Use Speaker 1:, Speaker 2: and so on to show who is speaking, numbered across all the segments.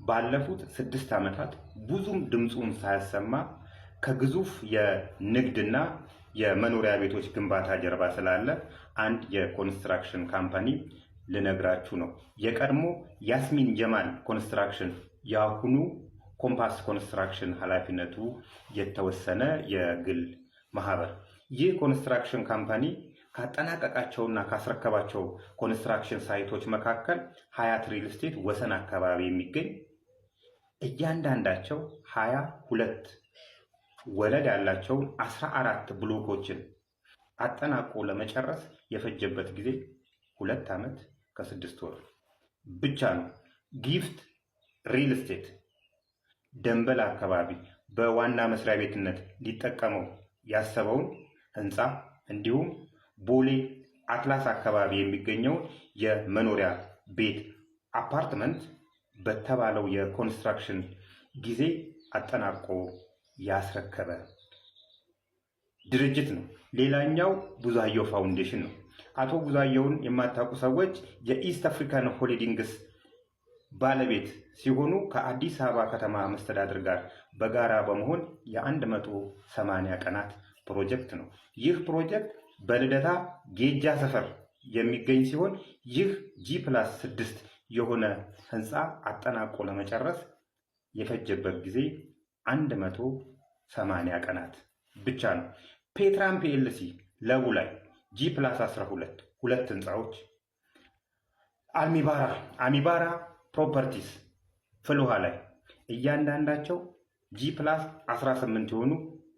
Speaker 1: ባለፉት 6 ዓመታት ብዙም ድምጹን ሳያሰማ ከግዙፍ የንግድና የመኖሪያ ቤቶች ግንባታ ጀርባ ስላለ አንድ የኮንስትራክሽን ካምፓኒ ልነግራችሁ ነው። የቀድሞ ያስሚን ጀማል ኮንስትራክሽን ያሁኑ ኮምፓስ ኮንስትራክሽን ኃላፊነቱ የተወሰነ የግል ማህበር። ይህ ኮንስትራክሽን ካምፓኒ ካጠናቀቃቸውና ካስረከባቸው ኮንስትራክሽን ሳይቶች መካከል ሀያት ሪል ስቴት ወሰን አካባቢ የሚገኝ እያንዳንዳቸው 22 ወለል ያላቸውን 14 ብሎኮችን አጠናቆ ለመጨረስ የፈጀበት ጊዜ 2 ዓመት ከ6 ወር ብቻ ነው። ጊፍት ሪል ስቴት ደንበል አካባቢ በዋና መስሪያ ቤትነት ሊጠቀመው ያሰበውን ህንፃ እንዲሁም ቦሌ አትላስ አካባቢ የሚገኘው የመኖሪያ ቤት አፓርትመንት በተባለው የኮንስትራክሽን ጊዜ አጠናቆ ያስረከበ ድርጅት ነው። ሌላኛው ቡዛየው ፋውንዴሽን ነው። አቶ ቡዛየውን የማታውቁ ሰዎች የኢስት አፍሪካን ሆሊዲንግስ ባለቤት ሲሆኑ ከአዲስ አበባ ከተማ መስተዳድር ጋር በጋራ በመሆን የ180 ቀናት ፕሮጀክት ነው። ይህ ፕሮጀክት በልደታ ጌጃ ሰፈር የሚገኝ ሲሆን ይህ G+6 የሆነ ህንፃ አጠናቆ ለመጨረስ የፈጀበት ጊዜ 180 ቀናት ብቻ ነው። ፔትራም ፒኤልሲ ለቡ ላይ G+12 ሁለት ህንፃዎች፣ አሚባራ ፕሮፐርቲስ ፍልውሃ ላይ እያንዳንዳቸው G+18 የሆኑ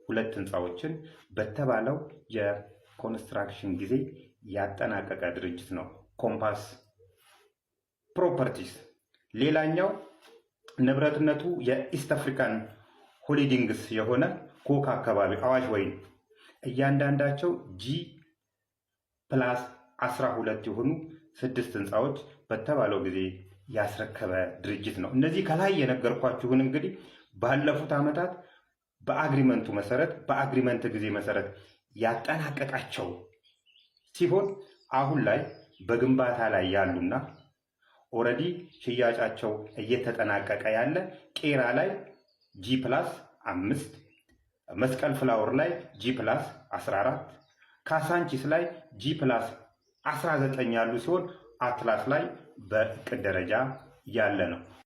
Speaker 1: ሁለት ህንፃዎችን በተባለው የኮንስትራክሽን ጊዜ ያጠናቀቀ ድርጅት ነው ኮምፓስ ፕሮፐርቲስ። ሌላኛው ንብረትነቱ የኢስት አፍሪካን ሆሊዲንግስ የሆነ ኮካ አካባቢ አዋሽ ወይን እያንዳንዳቸው G+12 የሆኑ 6 ህንፃዎች በተባለው ጊዜ ያስረከበ ድርጅት ነው። እነዚህ ከላይ የነገርኳችሁን እንግዲህ ባለፉት ዓመታት በአግሪመንት ጊዜ መሰረት ያጠናቀቃቸው ሲሆን አሁን ላይ በግንባታ ላይ ያሉና ኦልሬዲ ሽያጫቸው እየተጠናቀቀ ያለ ቄራ ላይ G+5፣ መስቀል ፍላወር ላይ G+14፣ ካሳንቺስ ላይ G+19 ያሉ ሲሆን አትላስ ላይ በእቅድ ደረጃ ያለ ነው።